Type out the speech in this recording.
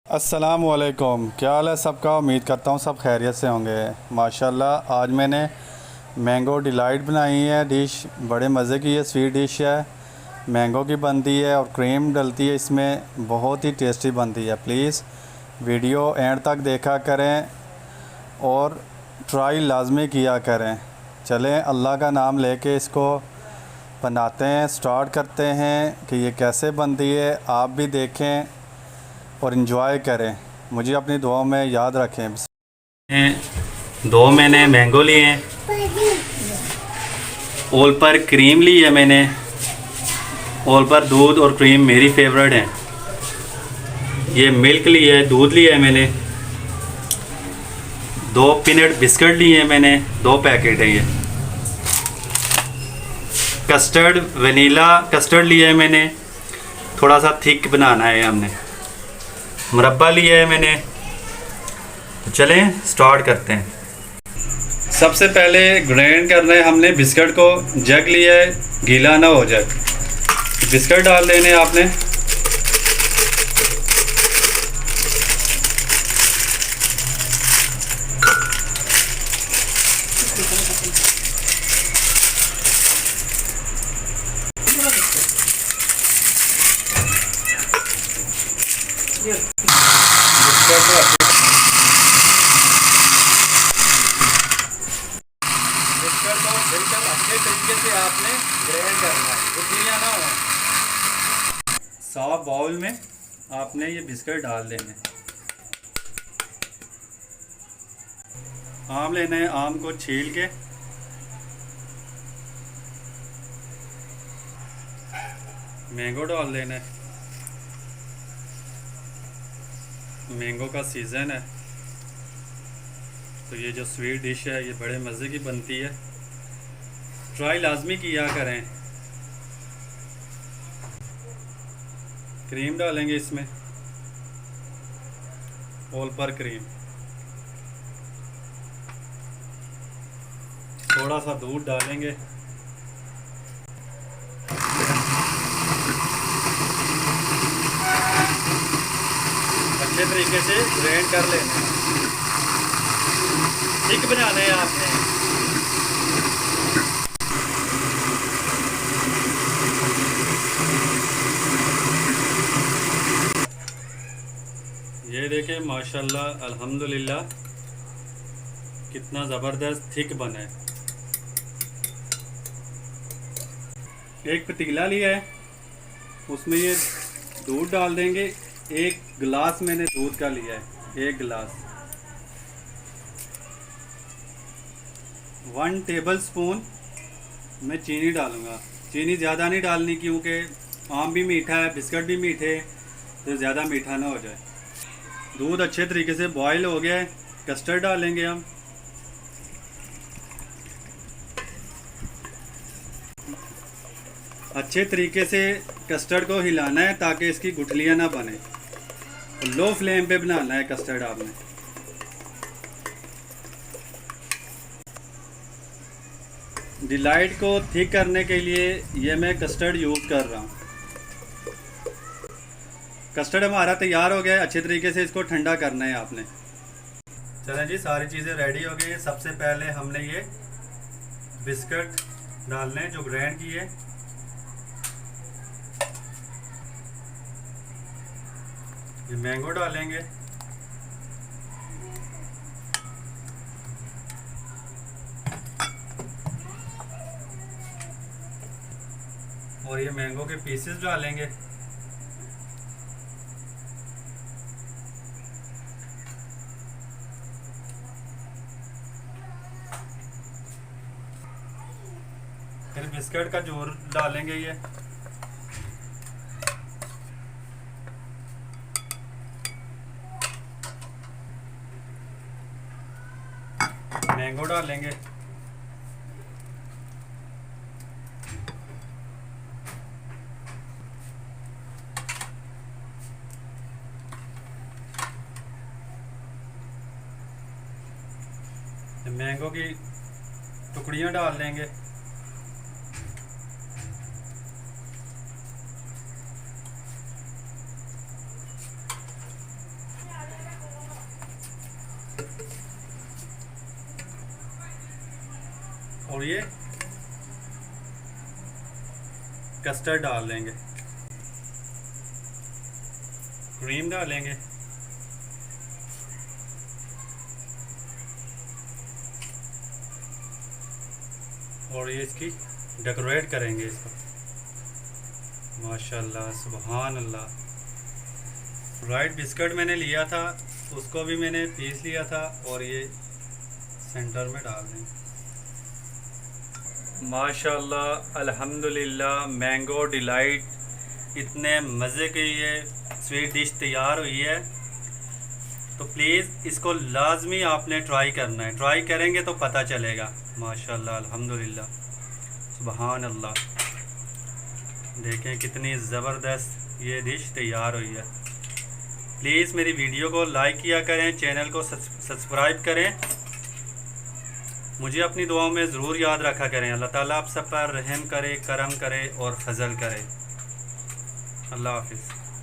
अस्सलामुअलैकुम, क्या हाल है सबका। उम्मीद करता हूँ सब खैरियत से होंगे। माशाल्लाह आज मैंने मैंगो डिलाइट बनाई है डिश। बड़े मज़े की ये स्वीट डिश है। मैंगो की बनती है और क्रीम डलती है इसमें, बहुत ही टेस्टी बनती है। प्लीज़ वीडियो एंड तक देखा करें और ट्राई लाजमी किया करें। चलें अल्लाह का नाम लेके इसको बनाते हैं, स्टार्ट करते हैं कि ये कैसे बनती है। आप भी देखें और इन्जॉय करें, मुझे अपनी दुआओं में याद रखें। दो मैंने मैंगो लिए हैं, ओल पर क्रीम ली है मैंने, ओल पर दूध और क्रीम मेरी फेवरेट है। ये मिल्क लिया है, दूध लिया है मैंने। दो पीनट बिस्किट लिए हैं मैंने, 2 पैकेट है ये। कस्टर्ड वनीला कस्टर्ड लिया है मैंने, थोड़ा सा थिक बनाना है हमने। मुरब्बा लिया है मैंने। तो चलें स्टार्ट करते हैं। सबसे पहले ग्राइंड करना है हमने बिस्किट को। जग लिया है, गीला ना हो जाए। बिस्किट डाल देने आपने। बिस्किट को बिल्कुल अच्छे तरीके से आपने ग्राइंड करना है, गुठलियाँ ना हो। साफ बाउल में आपने ये बिस्किट डाल देने। आम लेना है, आम को छील के मैंगो डाल देना है। मैंगो का सीज़न है तो ये जो स्वीट डिश है ये बड़े मज़े की बनती है। ट्राई लाजमी किया करें। क्रीम डालेंगे इसमें, ऑल पर क्रीम। थोड़ा सा दूध डालेंगे। अच्छे तरीके से ग्राइंड कर लेना है। थिक बनाना है आपने। ये देखें माशाल्लाह अल्हम्दुलिल्लाह कितना ज़बरदस्त थिक बना है। एक पतीला लिया है, उसमें ये दूध डाल देंगे। 1 गिलास मैंने दूध का लिया है, 1 गिलास। 1 टेबल स्पून मैं चीनी डालूँगा। चीनी ज़्यादा नहीं डालनी क्योंकि आम भी मीठा है, बिस्किट भी मीठे, तो ज़्यादा मीठा ना हो जाए। दूध अच्छे तरीके से बॉईल हो गया है। कस्टर्ड डालेंगे हम। अच्छे तरीके से कस्टर्ड को हिलाना है ताकि इसकी गुठलियाँ ना बने। लो फ्लेम पे बनाना है कस्टर्ड आपने। डिलाइट को थिक करने के लिए ये मैं कस्टर्ड यूज़ कर रहा हूँ। कस्टर्ड हमारा तैयार हो गया है। अच्छे तरीके से इसको ठंडा करना है आपने। चलें जी, सारी चीज़ें रेडी हो गई। सबसे पहले हमने ये बिस्किट डालने हैं जो ग्राइंड किए। ये मैंगो डालेंगे। और ये मैंगो के पीसेस डालेंगे। फिर बिस्किट का जोर डालेंगे। ये मैंगो डालेंगे। मैंगो की टुकड़ियाँ डाल देंगे। और ये कस्टर्ड डाल देंगे, क्रीम डालेंगे, और ये इसकी डेकोरेट करेंगे इसको। माशाल्लाह सुभान अल्लाह। वाइट बिस्किट मैंने लिया था, उसको भी मैंने पीस लिया था और ये सेंटर में डाल दें। माशाल्लाह अल्हम्दुलिल्लाह, मैंगो डिलाइट इतने मज़े की ये स्वीट डिश तैयार हुई है। तो प्लीज़ इसको लाजमी आपने ट्राई करना है, ट्राई करेंगे तो पता चलेगा। माशाल्लाह अल्हम्दुलिल्लाह सुभान अल्लाह। देखें कितनी ज़बरदस्त ये डिश तैयार हुई है। प्लीज़ मेरी वीडियो को लाइक किया करें, चैनल को सब्सक्राइब करें, मुझे अपनी दुआओं में ज़रूर याद रखा करें। अल्लाह ताला आप सब पर रहम करे, करम करे और फजल करे। अल्लाह हाफिज़।